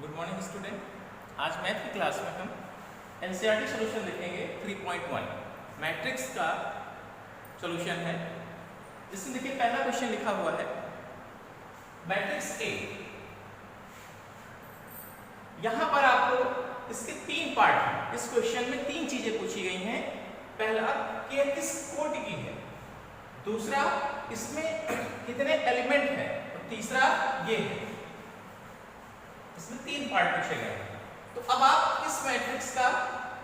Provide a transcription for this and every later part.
Good morning student. आज math की class में हम एनसीईआरटी सॉल्यूशन देखेंगे 3.1 मैट्रिक्स का सॉल्यूशन है, जिसमें देखिए पहला क्वेश्चन लिखा हुआ है मैट्रिक्स ए। यहां पर आपको इसके तीन पार्ट हैं। इस क्वेश्चन में तीन चीजें पूछी गई हैं। पहला कि यह किस कोटि की है, दूसरा इसमें कितने एलिमेंट हैं, और तीसरा ये है। इसमें तीन पार्ट पूछे गए हैं। तो अब आप इस मैट्रिक्स का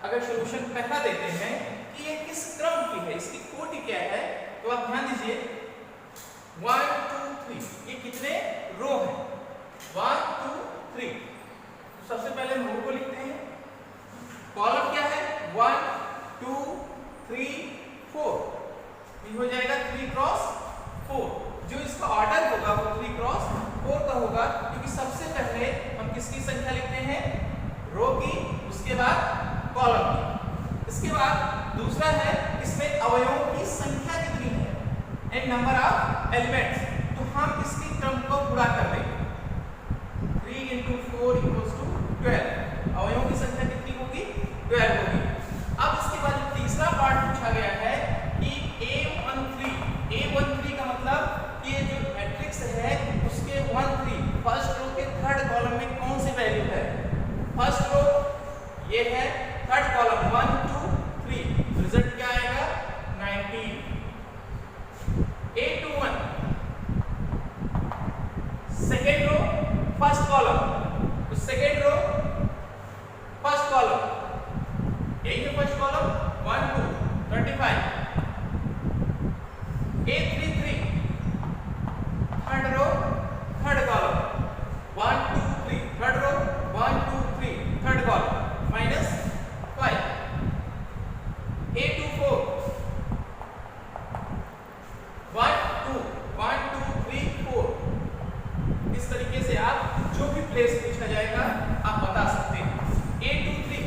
अगर सॉल्यूशन पहला देते हैं कि ये किस क्रम की है, इसकी कोटि क्या है, तो आप ध्यान दीजिए 1 2 3 ये कितने रो हैं, 1 2 3। तो सबसे पहले रो को लिखते हैं। कॉलम क्या है 1 2 3 4, ये हो जाएगा 3 क्रॉस 4। जो इसका ऑर्डर होगा वो 3 क्रॉस 4 का होगा, क्योंकि सबसे पहले हम किसकी संख्या लिखते हैं, रो की, उसके बाद कॉलम की। इसके बाद दूसरा है इसमें अवयवों की संख्या कितनी है, एन नंबर ऑफ एलिमेंट्स। तो हम इसके क्रम को गुणा कर देंगे। 3 × 4 = 12। अवयवों की संख्या कितनी होगी, 12 होगी। अब इसके बाद तीसरा पार्ट पूछा गया है कि A13 का मतलब ये जो मैट्रिक्स है उसके 1 3 फर्स्ट रो के थर्ड कॉलम में कौन सी वैल्यू है। फर्स्ट रो ये है, थर्ड कॉलम 1 2 3, रिजल्ट क्या आएगा 19। A21 second row first column, तो सेकेंड रो फर्स्ट कॉलम, यही है first column 1 2 35। A33 third row third column 1 2 3, third row 1 2 3 third column -5। A24 1 2 1 2 3 4। इस तरीके से आप जो भी प्लेस पूछा जाएगा आप बता सकते हैं। A23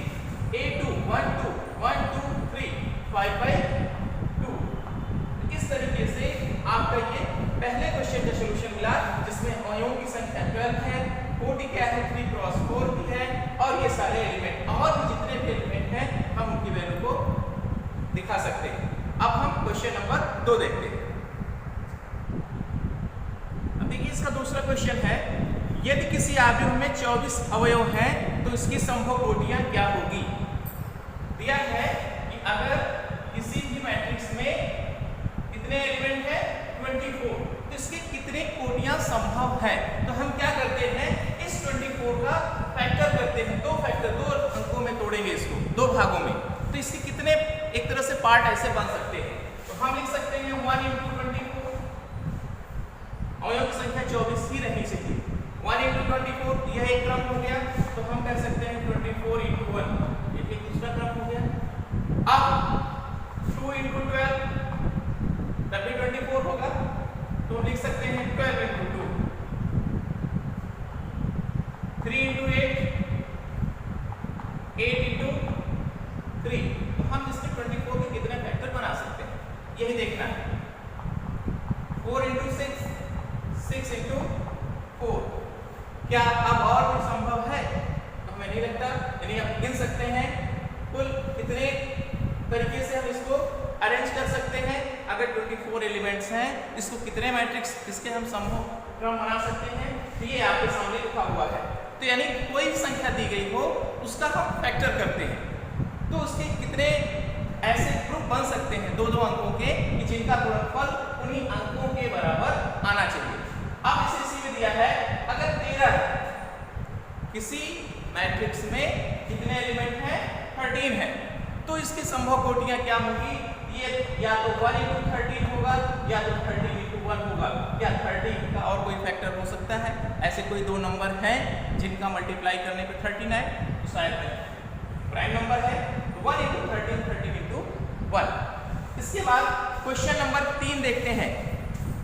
A2 1 2 1 2 3 5/2। इस तरीके से आपका ये पहले क्वेश्चन का सॉल्यूशन मिला, जिसमें अवयवों की संख्या 12 है, कोटि क्या है 3 क्रॉस 4 की है, और ये सारे एलिमेंट और भी जितने भी एलिमेंट हैं हम उनकी वैल्यू को दिखा सकते हैं। अब हम क्वेश्चन नंबर 2 देखते हैं। अब देखिए इसका दूसरा क्वेश्चन है, यदि किसी आव्यूह में 24 अवयव हैं तो इसकी संभव कोटियां क्या होगी। दिया है कि अगर किसी भी मैट्रिक्स में कितने एलिमेंट है 24, तो इसके कितने कोटियां संभव है। तो हम क्या करते हैं, इस 24 का फैक्टर करते हैं, दो अंकों में तोड़ेंगे इसको, दो भागों में। तो इसके कितने एक तरह से पार्ट ऐसे बन सकते हैं। तो हम लिख सकते हैं 1 × 24, अवयव की संख्या 24 ही रहनी चाहिए। 1 × 24 यह एक क्रम हो गया, तो हम कह सकते हैं 24 × 1, ये दूसरा क्रम हो गया। अब 2 × 12 तब भी 24 होगा, तो लिख सकते हैं 12 × 2। 3 × 8 8 × 3। तो हम इसके 24 के कितने फैक्टर बना सकते हैं, यही देखना है। 4 × 6 6 × 4। क्या अब और भी संभव है, तो हमें नहीं लगता। यानी आप गिन सकते हैं कुल कितने तरीके से हम इसको अरेंज कर सकते हैं। अगर 24 एलिमेंट्स हैं, इसको कितने मैट्रिक्स इसके हम समूह क्रम बना सकते हैं, तो ये आपके सामने लिखा हुआ है। तो यानी कोई भी संख्या दी गई हो उसका हम फैक्टर करते हैं, तो उसके कितने ऐसे ग्रुप बन सकते हैं दो अंकों के, कि जिनका गुणनफल उन्हीं अंकों के बराबर आना चाहिए। अब इसी में दिया है, अगर 13 किसी मैट्रिक्स में कितने एलिमेंट हैं 13 है, तो इसकी संभव कोटियां क्या होगी। ये या तो 1 × 13 होगा, या तो 13 × 1 होगा, या 13 का और कोई फैक्टर हो सकता है। ऐसे कोई दो नंबर हैं जिनका मल्टीप्लाई करने पे 13 आए, तो शायद प्राइम नंबर है। 1 × 13 13 × 1। इसके बाद क्वेश्चन नंबर 3 देखते हैं।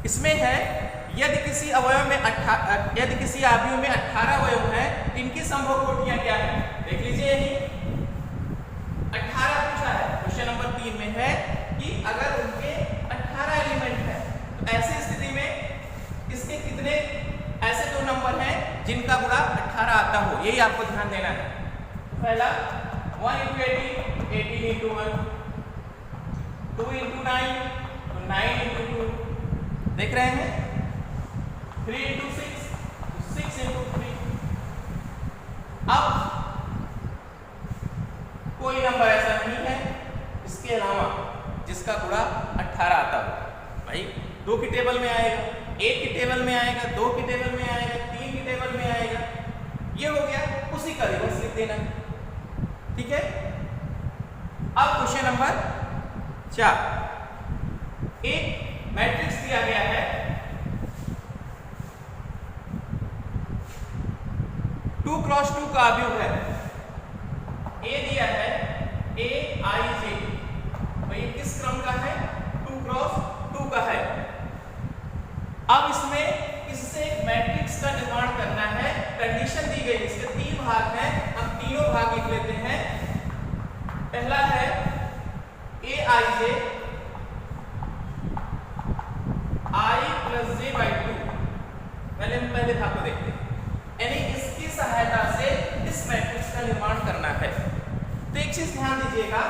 इसमें है, यदि किसी आव्यूह में 18 अवयव हैं, इनकी संभव कोटियां क्या है। देख लीजिए, यही 18 पूछा है। क्वेश्चन नंबर 3 में है कि अगर उनके 18 एलिमेंट हैं, तो ऐसी स्थिति में इसके कितने ऐसे दो नंबर हैं जिनका गुणा 18 आता हो, यही आपको ध्यान देना है। पहला 1 into 18, 18 into 1, 2 into 9, तो 9 into 2, देख रहे हैं, 3 into 6, तो 6 into 3। अब कोई नंबर ऐसा नहीं है इसके अलावा जिसका गुणा 18 आता हो। भाई 2 की टेबल में आएगा, 1 की टेबल में आएगा, 2 की टेबल में आएगा, 3 की टेबल में आएगा, ये हो गया, उसी का रिवर्स लिख देना। ठीक है। अब क्वेश्चन नंबर 4, एक मैट्रिक्स दिया गया है, टू क्रॉस टू का अवयव है, ए दिया है AIJ, तो ये किस क्रम का है, 2 क्रॉस 2 का है। अब इसमें इससे मैट्रिक्स का निर्माण करना है, कंडीशन दी गई, इसके 3 भाग हैं, हम तीनों भाग लिख लेते हैं। पहला है AIJ I plus J by 2, पहले भाग को देखते हैं, यानी इसकी सहायता से इस मैट्रिक्स का निर्माण करना है। तो एक चीज ध्यान दीजिएगा,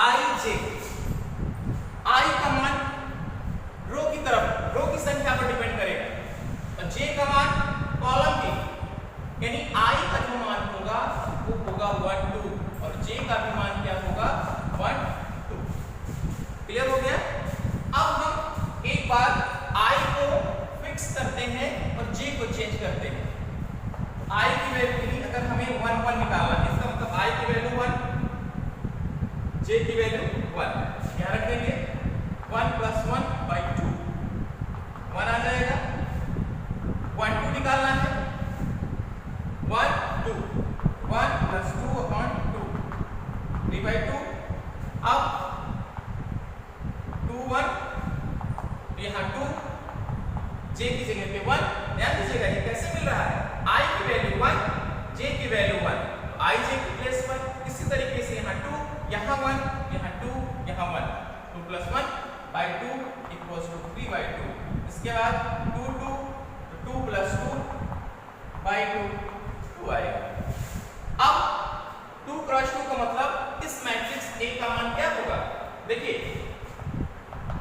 IJ, I का मान रो की तरफ, रो की संख्या पर डिपेंड करेगा, और J का मान कॉलम की, यानी I का जो मान होगा वो होगा 1 2, और J का भी मान क्या होगा 1 2। क्लियर हो गया। अब हम एक बार I को फिक्स करते हैं और J को चेंज करते हैं। I की वैल्यू के लिए अगर हमें 1 1 निकालना है, इसका मतलब I की वैल्यू 1, J की वैल्यू 1, क्या रख देंगे 1 plus 1 by 2, 1 आ जाएगा। 1 2 निकालना है, 1 2, 1 plus 2 upon 2, 3 by 2। अब 2 1, यहाँ 2, J की जगह पे 1, ध्यान दीजिएगा ये कैसे मिल रहा है, I की वैल्यू 1, J की वैल्यू 1, I J की प्लेस पर। इसी तरीके से यहाँ 2, यहाँ 1, यहाँ 2, यहाँ 1, 2 plus 1 by 2 equals to 3 by 2। इसके बाद 2 2, 2 plus 2 by 2, 2 आएगा। अब 2 क्रॉस 2 का मतलब इस मैट्रिक्स A का मान क्या होगा, देखिए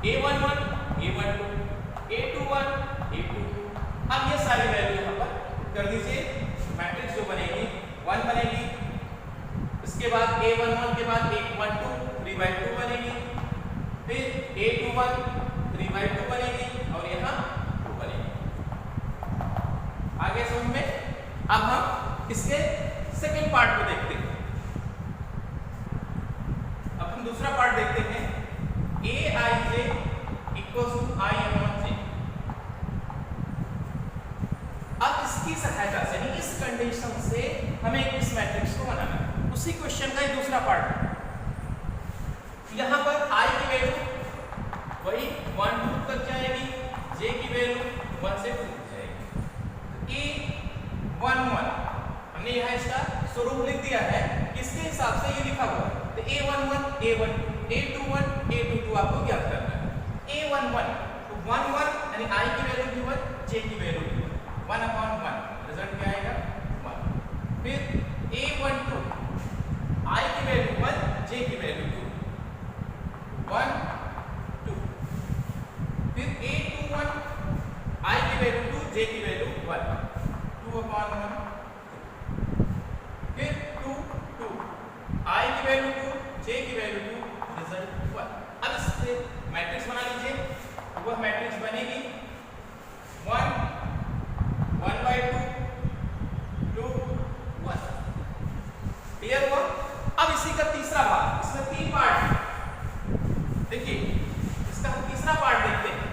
A11 A12, A21 A22। अब ये सारी वैल्यू यहाँ पर कर दीजिए, मैट्रिक्स जो बनेगी 1 बनेगी, इसके बाद A11 के बाद A12 3 by 2 बनेगी, फिर A21 3 by 2 बनेगी, और यहाँ 2 बनेगी। आगे समझ में। अब हम इसके सेकेंड पार्ट को देखते हैं। अब हम दूसरा पार्ट देखते हैं, AIJ equals to I upon J। अब इसकी सहायता से, यानी इस कंडीशन से हमें इस मैट्रिक्स को बनाना है। उसी क्वेश्चन का ये दूसरा पार्ट है। यहाँ पर I की वैल्यू वही 1 2 तक जाएगी, J की वैल्यू 1 से 2 तक जाएगी। A11 हमने यहाँ इसका स्वरूप लिख दिया है, किसके हिसाब से ये लिखा हुआ है, तो A11 A12, A21 A22 आपको ज्ञात करना है। A11 तो 1 1, यानी I की वैल्यू भी 1, J की वैल्यू भी 1 upon 1, रिजल्ट क्या आएगा 1। फिर A12 I की वैल्यू 1, J की वैल्यू 2, 1 2। फिर A21 I की वैल्यू 2, J की वैल्यू 1, 2 upon 1। फिर 2 2, I की वैल्यू 2, J की वैल्यू 2, रिजल्ट 1। अब इससे मैट्रिक्स बना लीजिए, वह मैट्रिक्स बनेगी 1 1 by 2 2 1। क्लियर हुआ। अब इसी का तीसरा भाग, इसमें 3 पार्ट है, देखिए इसका हम तीसरा पार्ट देखते हैं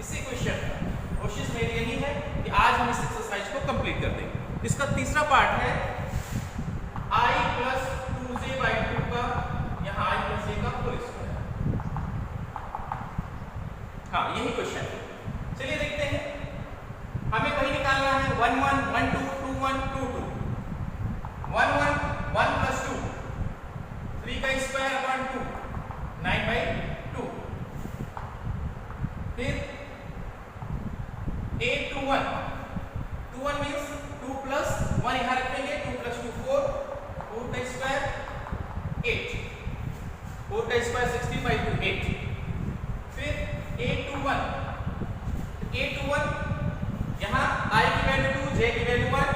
इसी क्वेश्चन का। कोशिश मेरी यही है कि आज हम इस एक्सरसाइज को कंप्लीट कर देंगे। इसका तीसरा पार्ट है I plus 2J by 2 का, यहाँ I plus J का होल स्क्वायर। हाँ यही क्वेश्चन है, चलिए देखते हैं। हमें वही निकालना है 1 1 1 2 2 1 2 2, 1 1 1 plus 2, 3 का स्क्वायर अपॉन 2, 9 by 2। फिर A21 यहाँ I की वैल्यू 2, J की वैल्यू 1,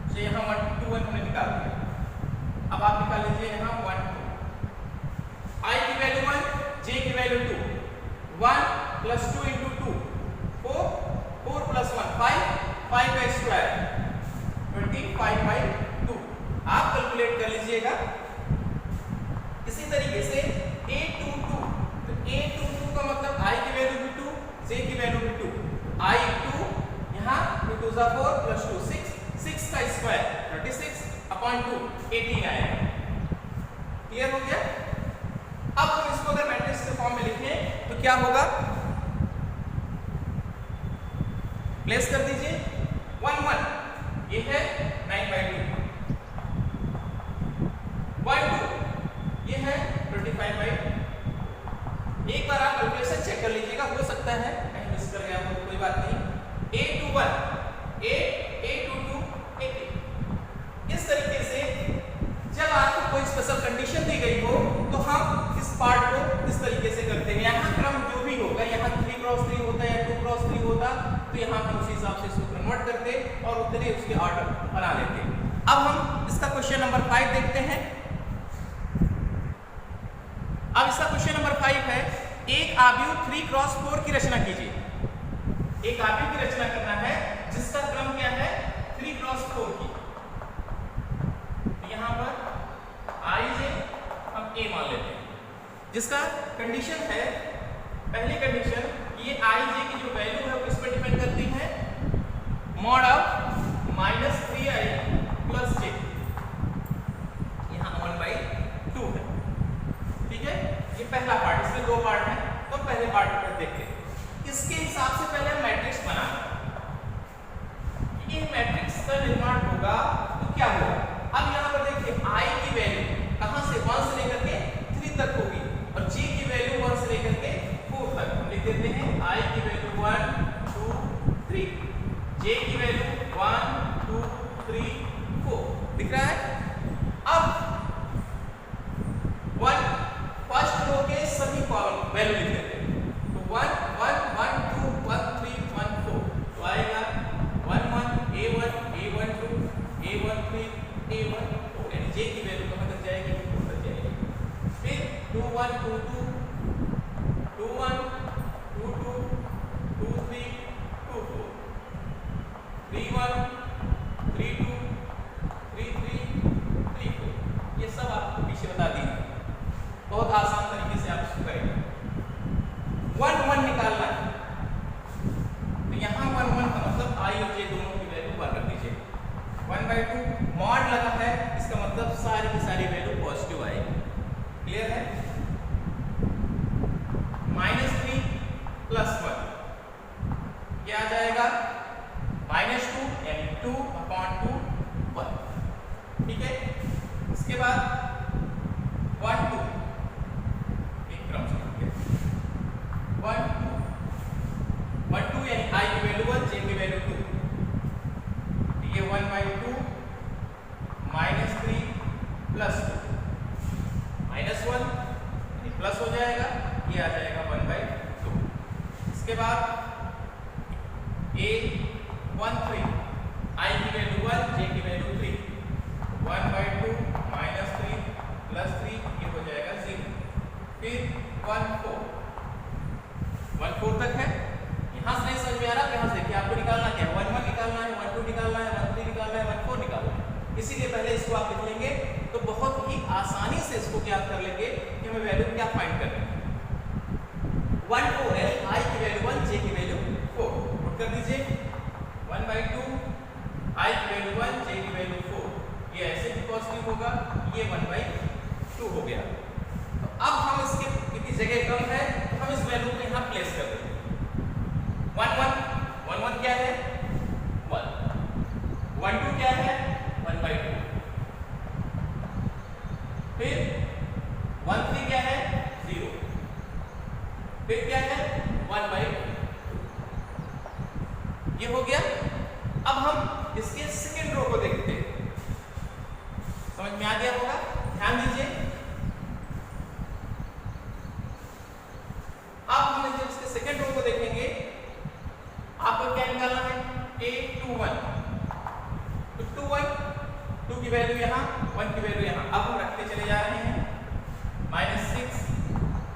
तो यहाँ 1 2 1 हमने निकाल दिया। अब आप निकाल लीजिए यहाँ 1 2, I की वैल्यू 1, J की वैल्यू 2, 1 प्लस 2 इंटू 2 4, 4 प्लस 1 5, 5 का स्क्वायर 25/2 आप कैलकुलेट कर लीजिएगा। इसी तरीके से A22, तो A22 का मतलब I की वैल्यू भी 2, J की वैल्यू भी 2, I 2, यहाँ 2 2 4 प्लस 2 6, 6 का स्क्वायर 36/2 18 आएगा। क्लियर हो गया? अब हम इसको अगर मैट्रिक्स के फॉर्म में लिखें तो क्या होगा? प्लेस कर दीजिए 1 1, ये है 9/2, 1 2, ये है 25/2। एक बार आप कैलकुलेशन चेक कर लीजिएगा, हो सकता है कहीं मिस कर गया तो कोई बात नहीं। A21 8, A22 18। इस तरीके से जब आपको कोई स्पेशल कंडीशन दी गई हो तो हम इस पार्ट को इस तरीके से करते हैं। यहाँ क्रम जो भी होगा, यहाँ 3x3 होता है या 2x3 होता, तो यहाँ हम उसी हिसाब से इसको कन्वर्ट करते और उतने उसके ऑर्डर बना लेते। अब हम इसका क्वेश्चन नंबर 5 देखते हैं। अब इसका क्वेश्चन नंबर 5 है, एक आव्यूह 3x4 की रचना कीजिए। एक आव्यूह की रचना करना है जिसका क्रम क्या है? 3x4 की। यहाँ पर IJ हम A मान लेते हैं, जिसका कंडीशन है, पहली कंडीशन ये IJ की जो वैल्यू है वो किस पर डिपेंड करती है? Mod of -3I plus J, यहाँ 1/2 है। ठीक है, ये पहला पार्ट, इसमें दो पार्ट है तो पहले पार्ट पर देखते हैं। इसके हिसाब से पहले हम मैट्रिक्स बनाना, ये मैट्रिक्स का निर्माण होगा तो क्या होगा? अब यहाँ पर देखिए I की वैल्यू कहाँ से 1 से लेकर के 3 तक होगी और J की वैल्यू 1 से लेकर के 4 तक। हम लिख देते हैं I की वैल्यू 1 2 3, J की वैल्यू 1 2 3 4 दिख रहा है। अब 1 फर्स्ट रो के सभी कॉलम वैल्यू लिख देते हैं, तो 1 1 1 2 1 3 1 4, तो आएगा 1 1 A1 A12 A13 A14, यानी J की वैल्यू कहाँ तक जाएगी? 4 तक जाएगी। फिर 2 1 2 2 2 1 2 2 2 3 2 4 3 1 3 2 3 3 3 4, ये सब आपको पीछे बता दी, बहुत आसान तरीके से आप इसको करेंगे। 1 1 निकालना है, तो यहाँ 1 1 का मतलब I और J दोनों की वैल्यू 1 रख दीजिए। 1/2 मॉड लगा है, इसका मतलब सारी की सारी वैल्यू पॉजिटिव आएगी। क्लियर है? -3 प्लस 1 क्या आ जाएगा? -2 यानी 2/2 1। ठीक है, इसके बाद 1 2 एक क्रम से 1 2 यानी I की वैल्यू 1 J की वैल्यू 2, ये 1/2 -3 प्लस 2 -1 यानी प्लस हो जाएगा, ये आ जाएगा 1/2। इसके बाद A13 I की वैल्यू 1 J की वैल्यू 3, 1/2 -3 प्लस 3, ये हो जाएगा 0। फिर 1 4 तक है। यहाँ से नहीं समझ में आ रहा, यहाँ से देखिए आपको निकालना क्या है? 1 1 निकालना है, 1 2 निकालना है, 1 3 निकालना है, 1 4 निकालना है। इसीलिए पहले इसको आप लिख लेंगे तो बहुत ही आसानी से इसको क्या कर लेंगे कि हमें वैल्यू क्या फाइंड करनी है। 1 4 है, I की वैल्यू 1 J की वैल्यू 4, पुट कर दीजिए 1/2 I की वैल्यू 1 J की वैल्यू 4, ये ऐसे भी पॉजिटिव होगा, ये 1/2 हो गया। तो अब हम इसके कितनी जगह कम है तो हम इस वैल्यू को यहाँ प्लेस कर देंगे। 1 1 क्या है? 1 1 2 क्या है? 1/2। फिर 1 3 क्या है? 0। फिर क्या है? 1/2। ये हो गया। अब हम इसके सेकेंड रो को देखते हैं, समझ में आ गया होगा? ध्यान दीजिए। अब हम इसके सेकेंड रो को देखते की वैल्यू यहाँ, 1 की वैल्यू यहाँ। अब हम रखते चले जा रहे हैं -6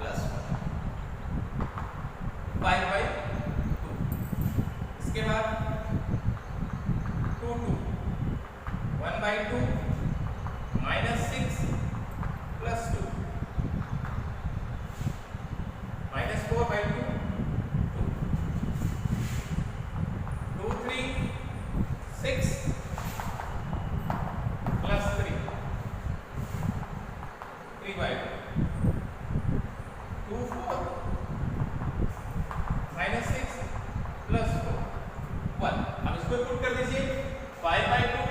+ 5/2। इसके बाद 2 2 1/2 -6 + 2 -4/2 2 3 6 + 3 3/2 2 4 -6 + 4 1। अब इसको पुट कर दीजिए 5/2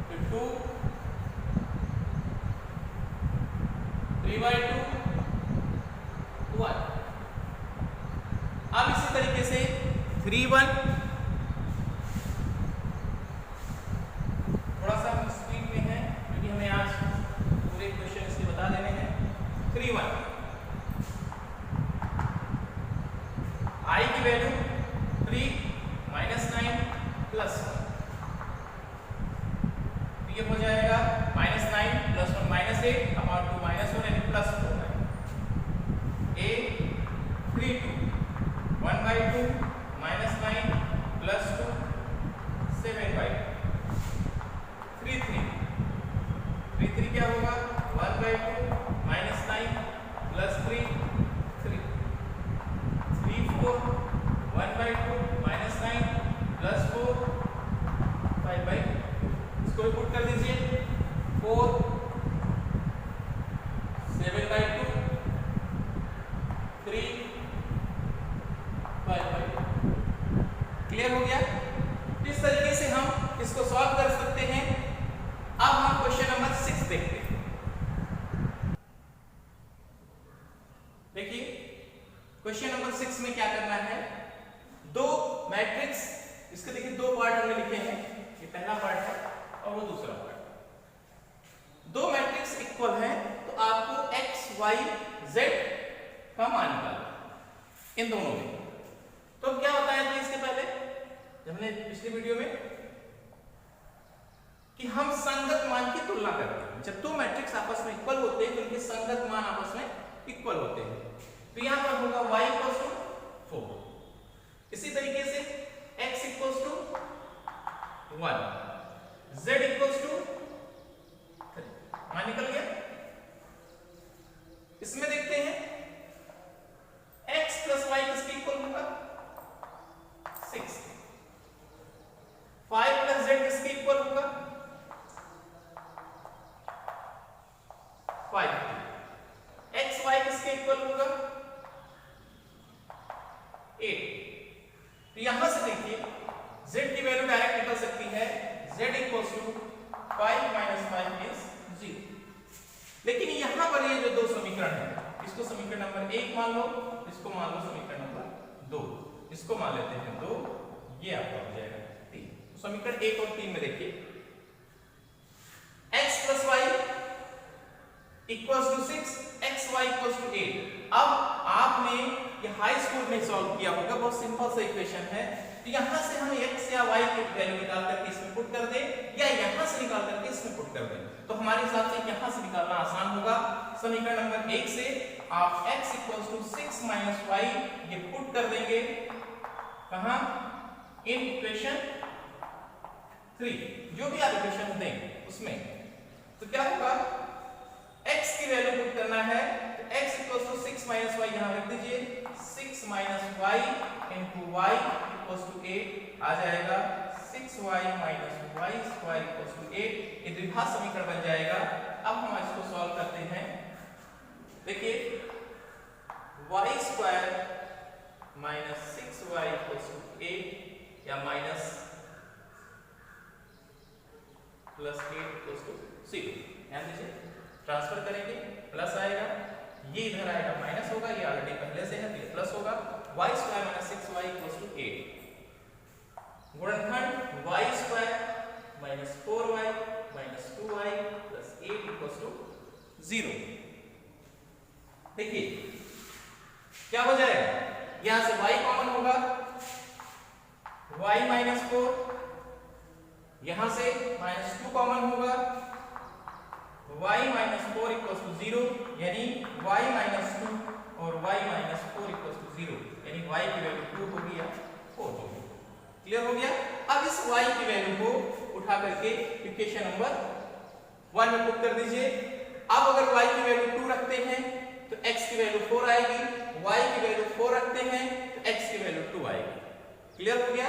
फिर 2 3/2 1। अब इसी तरीके से 3 1 थोड़ा सा हम स्पीड में है क्योंकि हमें आज पूरे क्वेश्चन इसके बता देने हैं। 3 1 I की वैल्यू 3 -9 + 1। ये हो जाएगा -9 + 1 -8 अपॉन 2 -1 यानी +4। A 3 2 1/2 -9 + 2 7/2 3 3 3 3 क्या होगा 1/2 -9 + 3 3 3 4 1/2 -9 + 4 5/2। इसको पुट कर दीजिए 4 7/2 3 5/2। क्लियर हो गया। इस तरीके से हम इसको सॉल्व कर सकते हैं। अब हम क्वेश्चन नंबर 6 देखते हैं। देखिए क्वेश्चन नंबर 6 में क्या करना है, दो मैट्रिक्स, इसके देखिए दो पार्ट हमने लिखे हैं, ये पहला पार्ट है और वो दूसरा पार्ट। दो मैट्रिक्स इक्वल हैं तो आपको x y z का मान निकालना इन दोनों में। तो क्या बताया था इसके पहले जब हमने पिछली वीडियो में कि हम संगत मान की तुलना करते हैं। जब दो मैट्रिक्स आपस में इक्वल होते हैं तो उनके संगत मान आपस में इक्वल होते हैं। तो यहां पर होगा y = 4। इसी तरीके से x = 1 z = 3। मान निकल गया। इसमें देखते हैं x + y किसके इक्वल होगा 6। 5 + z किसके इक्वल होगा 5। x y किसके इक्वल होगा 8। तो यहां से देखिए z की वैल्यू डायरेक्ट निकल सकती है z = 5 - 5 is 0। लेकिन यहां पर ये जो दो समीकरण है, इसको समीकरण नंबर 1 मान लो, इसको मान लो समीकरण नंबर 2, इसको मान लेते हैं 2, ये आपका हो जाएगा 3। तो समीकरण 1 और 3 में देखिए x + y = 6 x y = 8। अब आपने ये हाई स्कूल में सॉल्व किया होगा, बहुत सिंपल सा इक्वेशन है। तो यहां से हम x या y की वैल्यू निकाल करके इसमें पुट कर दें या यहां से निकाल करके इसमें पुट कर दें, तो हमारे हिसाब से यहां से निकालना आसान होगा। समीकरण नंबर 1 से आप x = 6 - y ये पुट कर देंगे कहां इन इक्वेशन 3, जो भी आप इक्वेशन दें उसमें। तो क्या होगा x की वैल्यू पुट करना है तो x = 6 - y यहां रख दीजिए 6 - y * y = 8 आ जाएगा 6y - y² = 8। ये द्विघात समीकरण बन जाएगा। अब हम इसको सॉल्व करते हैं। देखिए y² - 6y = 8 या -+8 = 0। ध्यान दीजिए ट्रांसफर करेंगे प्लस आएगा, ये इधर आएगा माइनस होगा, ये ऑलरेडी पहले से है तो ये प्लस होगा। y² - 6y = 8 गुणनखंड y² - 4y - 2y + 8 = 0। देखिए क्या हो जाएगा, यहां से y कॉमन होगा, y - 4 यहां से -2 कॉमन होगा, y - 4 = 0, यानी y - 2 और y - 4 = 0, यानी y की वैल्यू 2 होगी या 4 होगी। क्लियर हो गया। अब इस y की वैल्यू को उठा करके इक्वेशन नंबर 1 में पुट कर दीजिए। अब अगर y की वैल्यू 2 रखते हैं तो x की वैल्यू 4 आएगी, y की वैल्यू 4 रखते हैं तो x की वैल्यू 2 आएगी। क्लियर हो गया।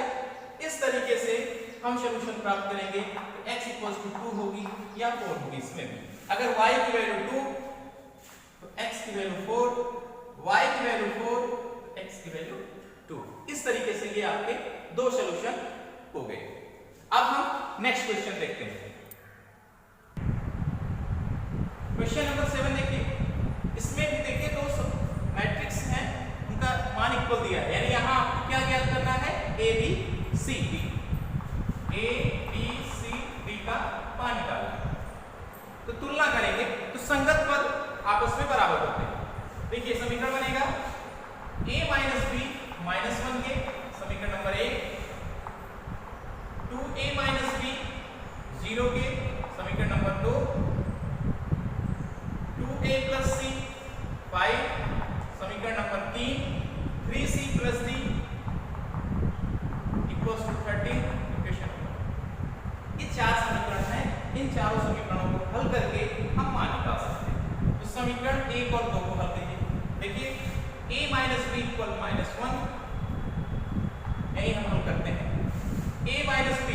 इस तरीके से हम सॉल्यूशन प्राप्त करेंगे तो x = 2 होगी या 4 होगी। इसमें भी अगर y की वैल्यू 2 तो x की वैल्यू 4, y की वैल्यू 4 तो x की वैल्यू 2। इस तरीके से ये आपके दो सॉल्यूशन हो गए। अब हम नेक्स्ट क्वेश्चन देखते हैं। क्वेश्चन नंबर 7 देखिए। इसमें भी देखिए दो मैट्रिक्स हैं, उनका मान इक्वल दिया है, यानी यहां आपको क्या ज्ञात करना है, a b c d, a b c d का मान निकालना है। तो तुलना करेंगे तो संगत पद आपस में बराबर होते हैं। देखिए समीकरण बनेगा a - b -1 के समीकरण नंबर 1, 2a - b 0 के समीकरण नंबर 2, 2a + c 5 समीकरण नंबर 3, 3c + d = 13 इक्वेशन। ये चार समीकरण हैं, इन चारों समीकरणों को हल करके हम मान निकाल सकते हैं। तो समीकरण 1 और 2 को हल कीजिए। देखिए a - b = -1, यही हम हल करते हैं। a - b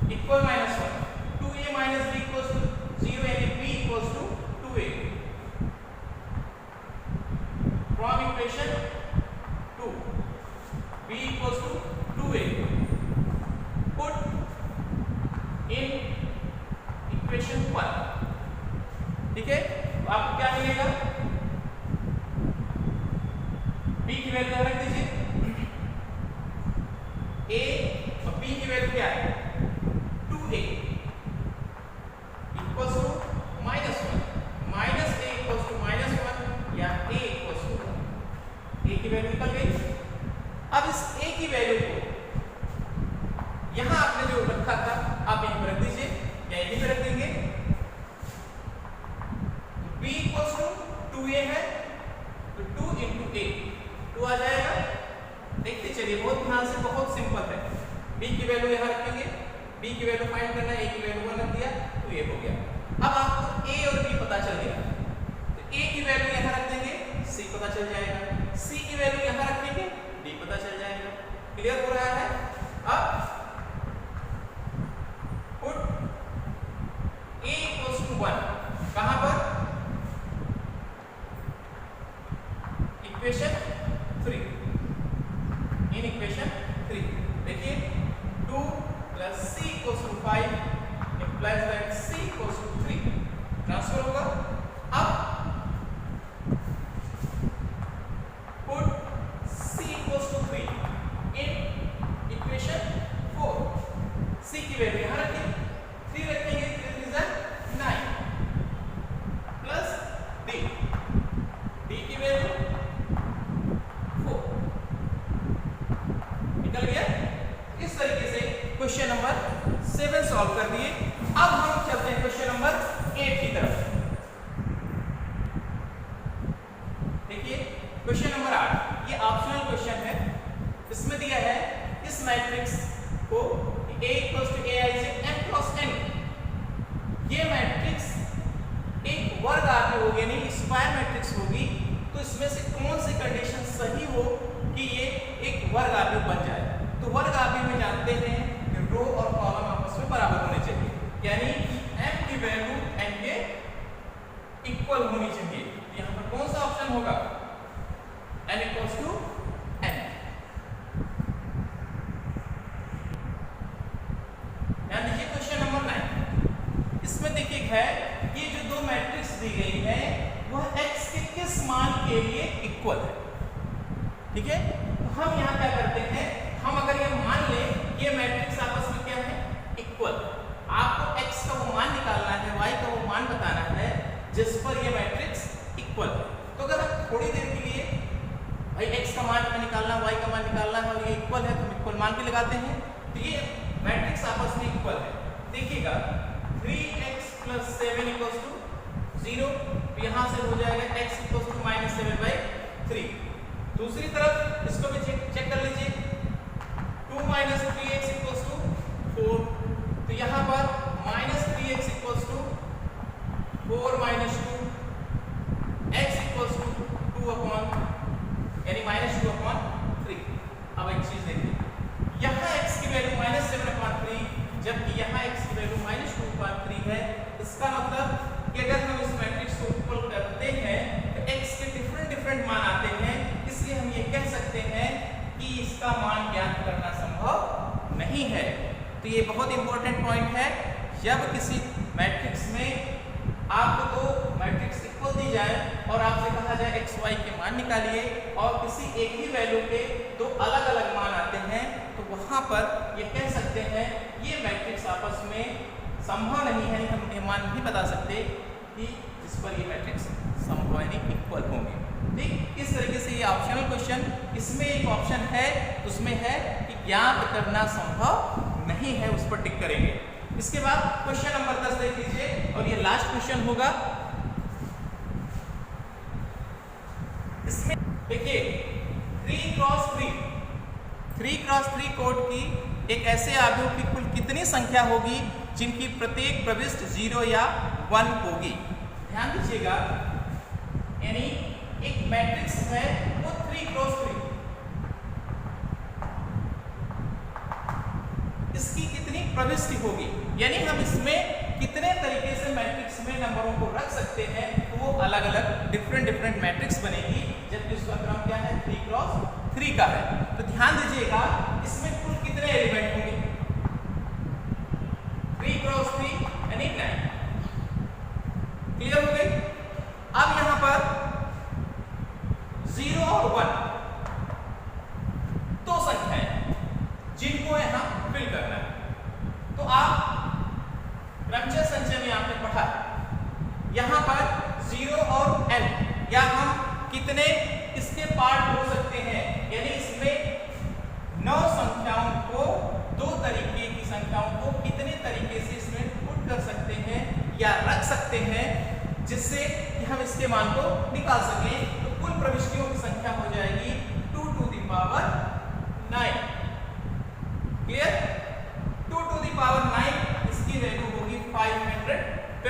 = -1, 2a - b = 0, यानी b = 2a। From equation 2, b = 2a, put in equation 1। ठीक है, तो आपको क्या मिलेगा, b की वैल्यू रख दीजिए, a और b की वैल्यू क्या है, 2a = -1, -a = -1 या a = 1। a की वैल्यू निकल गई। अब इस a की वैल्यू को यहां आपने जो रखा था आप यहीं पर रख दीजिए या यहीं पर रख देंगे। b = 2a है तो 2 × a 2 आ जाएगा। देखते चलिए, बहुत ध्यान से, बहुत सिंपल है। b की वैल्यू यहां रखेंगे, b की वैल्यू फाइंड करना है, a की वैल्यू 1 रख दिया तो ये हो गया। अब आपको a और b पता चल गया तो a की वैल्यू यहां रख देंगे, c पता चल जाएगा, c की वैल्यू यहां रखेंगे, d पता चल जाएगा। क्लियर हो रहा है। अब पुट a = 1 कहां पर, इक्वेशन 3, इन इक्वेशन 3। देखिए 2 + c = 5 implies that c = 3 transfer होगा। अब put c = 3 in equation 4, c की वैल्यू यहां रखें, 3 रखेंगे, 3 × 9 प्लस d, d की वैल्यू 4 निकल गया। इस तरीके से क्वेश्चन नंबर 7 सॉल्व कर दिए। अब हम चलते हैं क्वेश्चन नंबर 8 की तरफ। देखिए क्वेश्चन नंबर 8, ये ऑप्शनल क्वेश्चन है। इसमें दिया है इस मैट्रिक्स को a = aij m + n, ये मैट्रिक्स एक वर्ग आव्यूह होगी, यानी स्क्वायर मैट्रिक्स होगी। तो इसमें से कौन सी कंडीशन सही हो कि ये एक वर्ग आव्यूह बन जाए। तो वर्ग आव्यूह में जानते हैं कि रो और कॉलम आपस में बराबर होने चाहिए, यानी कि m की वैल्यू n के इक्वल होनी चाहिए। यहाँ पर कौन सा ऑप्शन होगा, n = n। ध्यान दीजिए क्वेश्चन नंबर 9, इसमें देखिए है ये जो दो मैट्रिक्स दी गई है वह x के किस मान के लिए इक्वल है। ठीक है, तो हम यहाँ क्या करते हैं, हम अगर ये मान लें ये मैट्रिक्स आपस में क्या है, इक्वल। आपको x का वो मान निकालना है, y का वो मान बताना है जिस पर ये मैट्रिक्स इक्वल है। तो अगर हम थोड़ी देर के लिए भाई x का मान निकालना, y का मान निकालना है और ये इक्वल है तो हम इक्वल मान के लगाते हैं, तो ये मैट्रिक्स आपस में इक्वल है। देखिएगा 3x + 7 = 0, तो यहाँ से हो जाएगा x = -7/3। दूसरी तरफ इसको भी चेक कर लीजिए, 2 - 3x = 4, तो यहाँ पर -3x = 4 - 2, x = 2 यानी -2/3। अब एक चीज देखिए, यहाँ x की वैल्यू -7/3 जबकि यहाँ x की वैल्यू -2/3 है। इसका मतलब कि अगर हम इस मैट्रिक्स को इक्वल करते हैं तो x के डिफरेंट मान आते हैं, इसलिए हम ये कह सकते हैं कि इसका मान ज्ञात करना संभव नहीं है। तो ये बहुत इंपॉर्टेंट पॉइंट है। जब किसी मैट्रिक्स में आपको दो मैट्रिक्स इक्वल दी जाए और आपसे कहा जाए x y के मान निकालिए और किसी एक ही वैल्यू के दो अलग अलग मान आते हैं, तो वहां पर ये कह सकते हैं ये मैट्रिक्स आपस में संभव नहीं है, हम ये मान नहीं बता सकते कि जिस पर ये मैट्रिक्स संभव यानी इक्वल होंगे। ठीक इस तरीके से ये ऑप्शनल क्वेश्चन, इसमें एक ऑप्शन है उसमें है कि ज्ञात करना संभव नहीं है, उस पर टिक करेंगे। इसके बाद क्वेश्चन नंबर 10 देख लीजिए और ये लास्ट क्वेश्चन होगा। इसमें देखिए 3x3 कोड की एक ऐसे आव्यूह की कुल कितनी संख्या होगी जिनकी प्रत्येक प्रविष्टि 0 या 1 होगी। ध्यान दीजिएगा, यानी एक मैट्रिक्स है वो 3x3, इसकी कितनी प्रविष्टि होगी, यानी हम इसमें कितने तरीके से मैट्रिक्स में नंबरों को रख सकते हैं, तो वो अलग अलग डिफरेंट मैट्रिक्स बनेगी, जबकि उसका क्रम क्या है 3x3 का है। तो ध्यान दीजिएगा इसमें कुल कितने एलिमेंट होंगे, 3x3 यानी 9। क्लियर हो गई। अब यहां पर 0 और 1 दो संख्याएं जिनको यहां फिल करना है। तो आप क्रमचय संचय में आपने पढ़ा यहां पर 0 और n या हम कितने इसके पार्ट हो सकते हैं, यानी इसमें 9 संख्याओं को, 2 तरीके की संख्याओं को कितने तरीके से इसमें पुट कर सकते हैं या रख सकते हैं जिससे कि हम इसके मान को निकाल सकें। तो कुल प्रविष्टियों की संख्या हो जाएगी 2⁹9। क्लियर, 2⁹9 इसकी वैल्यू होगी 512। तो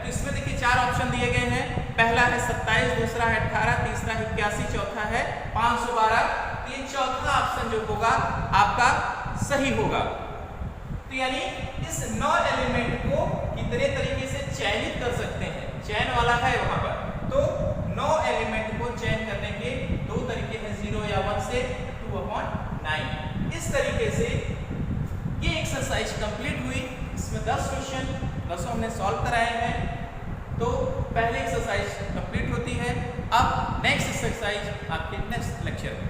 इसमें देखिए 4 ऑप्शन दिए गए हैं, पहला है 27, दूसरा है 18, तीसरा है 81, चौथा है 512। तो ये चौथा ऑप्शन जो होगा आपका सही होगा। तो यानी इस 9 एलिमेंट को कितने तरीके से चयनित कर सकते हैं, चयन वाला है वहां पर। तो 9 एलिमेंट को चयन करने के 2 तरीके हैं, 0 या 1 से 2/9। इस तरीके से ये एक्सरसाइज कंप्लीट हुई। इसमें 10 क्वेश्चन 10 हमने सॉल्व कराए हैं। तो पहले एक्सरसाइज कंप्लीट होती है। अब नेक्स्ट एक्सरसाइज आपके नेक्स्ट लेक्चर में।